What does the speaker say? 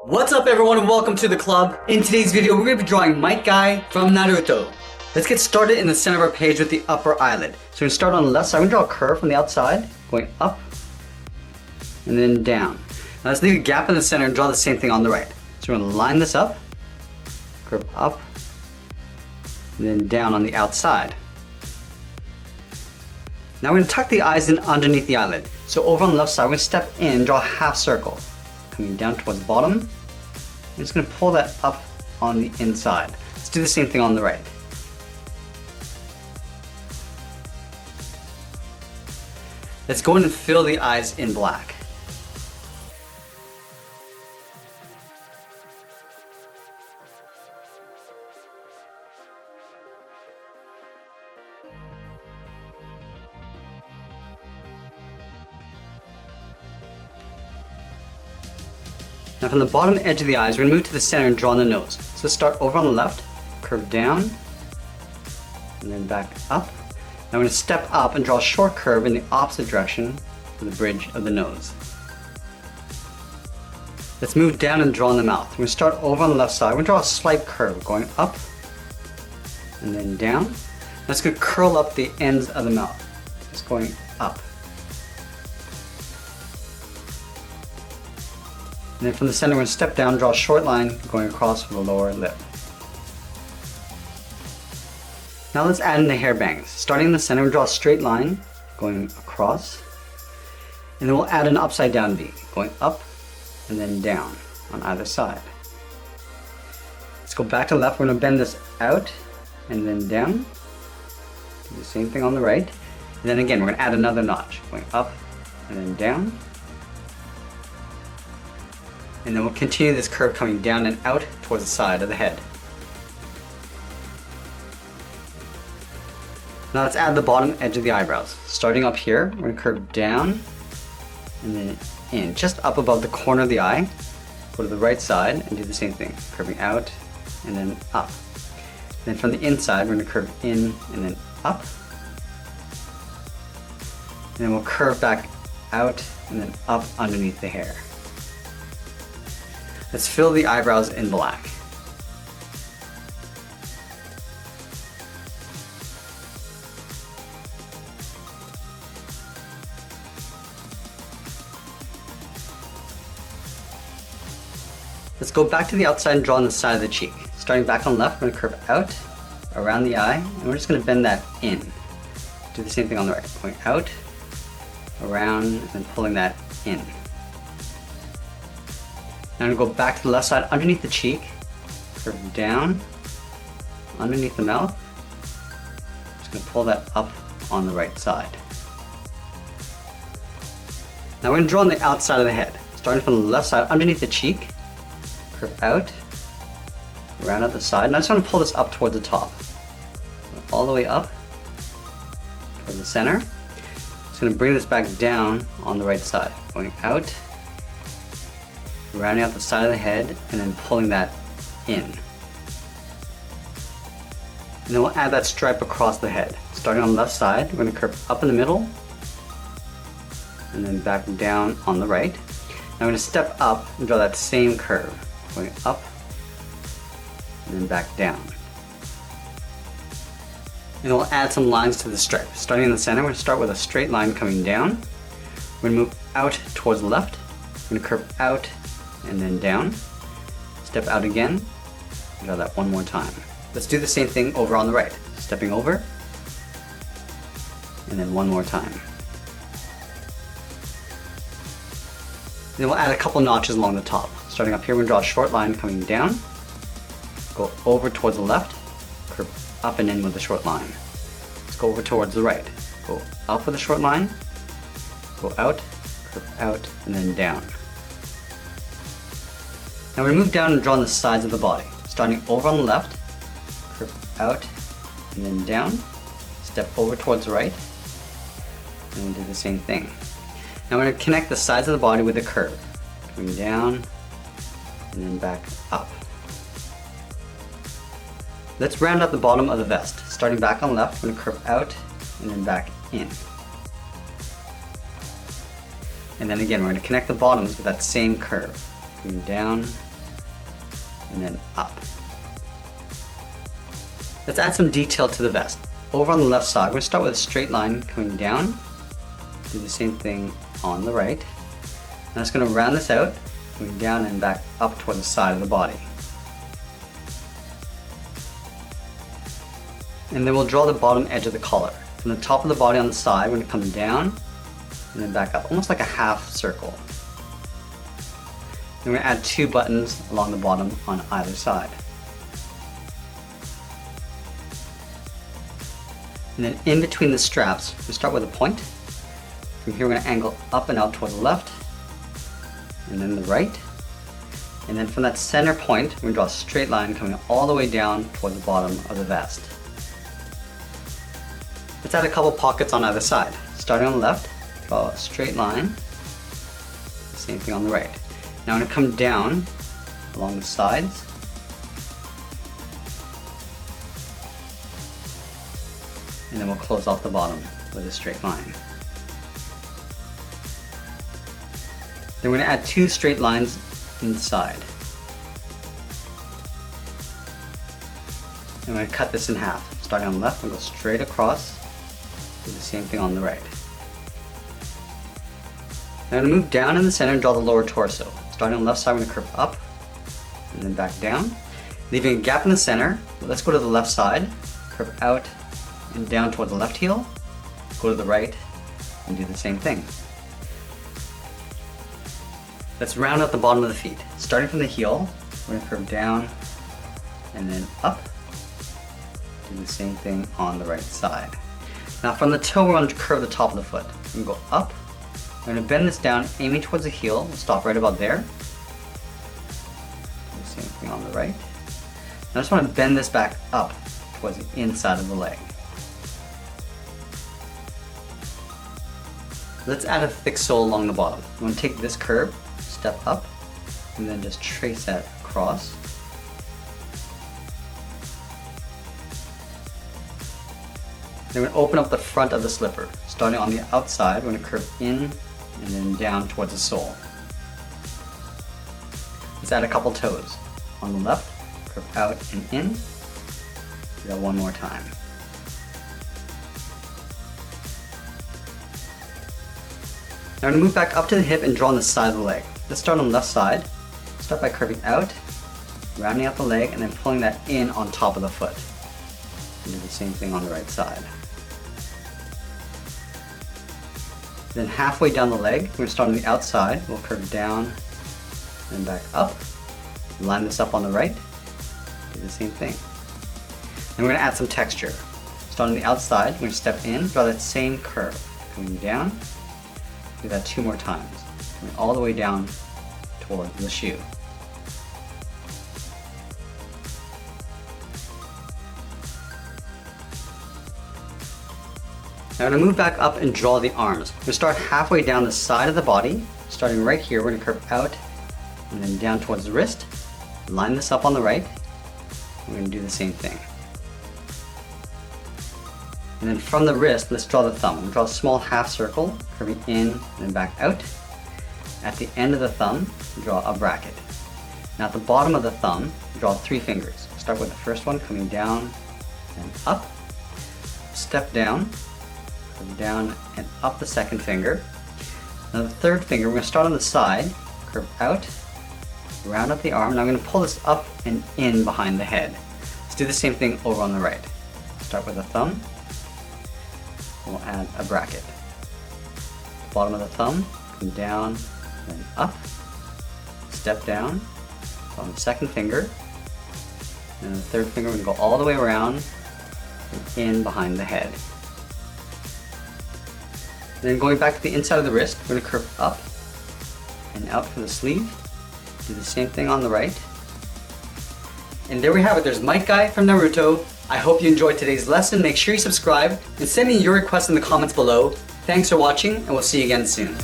What's up everyone and welcome to the club. In today's video we're going to be drawing Might Guy from Naruto. Let's get started in the center of our page with the upper eyelid. So we're going to start on the left side. I'm going to draw a curve from the outside, going up and then down. Now let's leave a gap in the center and draw the same thing on the right. So we're going to line this up, curve up, and then down on the outside. Now we're going to tuck the eyes in underneath the eyelid. So over on the left side we're going to step in and draw a half circle. Coming down towards the bottom. I'm just going to pull that up on the inside. Let's do the same thing on the right. Let's go in and fill the eyes in black. Now from the bottom edge of the eyes, we're going to move to the center and draw on the nose. So let's start over on the left, curve down, and then back up. Now we're going to step up and draw a short curve in the opposite direction for the bridge of the nose. Let's move down and draw on the mouth. We're going to start over on the left side. We're going to draw a slight curve going up and then down. That's going to curl up the ends of the mouth, just going up. And then from the center, we're going to step down, draw a short line going across from the lower lip. Now let's add in the hair bangs. Starting in the center, we'll draw a straight line going across. And then we'll add an upside down V, going up and then down on either side. Let's go back to the left. We're going to bend this out and then down. Do the same thing on the right. And then again, we're going to add another notch, going up and then down. And then we'll continue this curve coming down and out towards the side of the head. Now let's add the bottom edge of the eyebrows. Starting up here, we're going to curve down and then in, just up above the corner of the eye. Go to the right side and do the same thing, curving out and then up. Then from the inside, we're going to curve in and then up. And then we'll curve back out and then up underneath the hair. Let's fill the eyebrows in black. Let's go back to the outside and draw on the side of the cheek. Starting back on the left, we're going to curve out, around the eye, and we're just going to bend that in. Do the same thing on the right, going out, around, and then pulling that in. Now I'm going to go back to the left side underneath the cheek, curve down, underneath the mouth. Just going to pull that up on the right side. Now we're going to draw on the outside of the head. Starting from the left side underneath the cheek, curve out, around at the side. And I just want to pull this up towards the top. All the way up towards the center. Just going to bring this back down on the right side, going out, rounding out the side of the head and then pulling that in. And then we'll add that stripe across the head. Starting on the left side, we're going to curve up in the middle and then back down on the right. Now we're going to step up and draw that same curve, going up and then back down. And we'll add some lines to the stripe. Starting in the center, we're going to start with a straight line coming down. We're going to move out towards the left. We're going to curve out and then down, step out again, draw that one more time. Let's do the same thing over on the right. Stepping over, and then one more time. Then we'll add a couple notches along the top. Starting up here, we're going to draw a short line coming down, go over towards the left, curve up and in with a short line. Let's go over towards the right. Go up with a short line, go out, curve out, and then down. Now we move down and draw on the sides of the body. Starting over on the left, curve out and then down, step over towards the right, and then do the same thing. Now we're going to connect the sides of the body with a curve, coming down and then back up. Let's round out the bottom of the vest. Starting back on the left, we're going to curve out and then back in. And then again, we're going to connect the bottoms with that same curve. Coming down and then up. Let's add some detail to the vest. Over on the left side, we're going to start with a straight line coming down. Do the same thing on the right. Now it's going to round this out, going down and back up toward the side of the body. And then we'll draw the bottom edge of the collar. From the top of the body on the side, we're going to come down and then back up, almost like a half circle. Then we're going to add 2 buttons along the bottom on either side. And then in between the straps, we start with a point. From here we're going to angle up and out toward the left, and then the right. And then from that center point, we're going to draw a straight line coming all the way down toward the bottom of the vest. Let's add a couple pockets on either side. Starting on the left, draw a straight line. Same thing on the right. Now I'm going to come down along the sides. And then we'll close off the bottom with a straight line. Then we're going to add 2 straight lines inside. And we're going to cut this in half. Starting on the left, we'll go straight across. Do the same thing on the right. Now I'm going to move down in the center and draw the lower torso. Starting on the left side, we're going to curve up and then back down, leaving a gap in the center. Let's go to the left side, curve out and down toward the left heel, go to the right and do the same thing. Let's round out the bottom of the feet. Starting from the heel, we're going to curve down and then up. Do the same thing on the right side. Now from the toe, we're going to curve the top of the foot. We're going to go up. We're going to bend this down, aiming towards the heel. We'll stop right about there. Do the same thing on the right. Now I just want to bend this back up towards the inside of the leg. Let's add a thick sole along the bottom. I'm going to take this curve, step up, and then just trace that across. Then we're going to open up the front of the slipper. Starting on the outside, we're going to curve in and then down towards the sole. Let's add a couple toes. On the left, curve out and in. Do that one more time. Now I'm going to move back up to the hip and draw on the side of the leg. Let's start on the left side. Start by curving out, rounding out the leg, and then pulling that in on top of the foot. And do the same thing on the right side. Then halfway down the leg, we're going to start on the outside. We'll curve down and back up. Line this up on the right. Do the same thing. Then we're going to add some texture. Start on the outside, we're going to step in, draw that same curve. Coming down. Do that 2 more times. Coming all the way down toward the shoe. Now I'm going to move back up and draw the arms. We're going to start halfway down the side of the body. Starting right here, we're going to curve out and then down towards the wrist. Line this up on the right. We're going to do the same thing. And then from the wrist, let's draw the thumb. We'll draw a small half circle, curving in and then back out. At the end of the thumb, draw a bracket. Now at the bottom of the thumb, draw 3 fingers. Start with the first one, coming down and up. Step down, curve down and up the second finger. Now the third finger, we're going to start on the side, curve out, round up the arm. Now I'm going to pull this up and in behind the head. Let's do the same thing over on the right. Start with the thumb. We'll add a bracket. Bottom of the thumb, come down, then up, step down, on the second finger, and the third finger, we're going to go all the way around and in behind the head. Then going back to the inside of the wrist, we're going to curve up and out for the sleeve. Do the same thing on the right. And there we have it, there's Mic Guy from Naruto. I hope you enjoyed today's lesson. Make sure you subscribe and send me your requests in the comments below. Thanks for watching, and we'll see you again soon.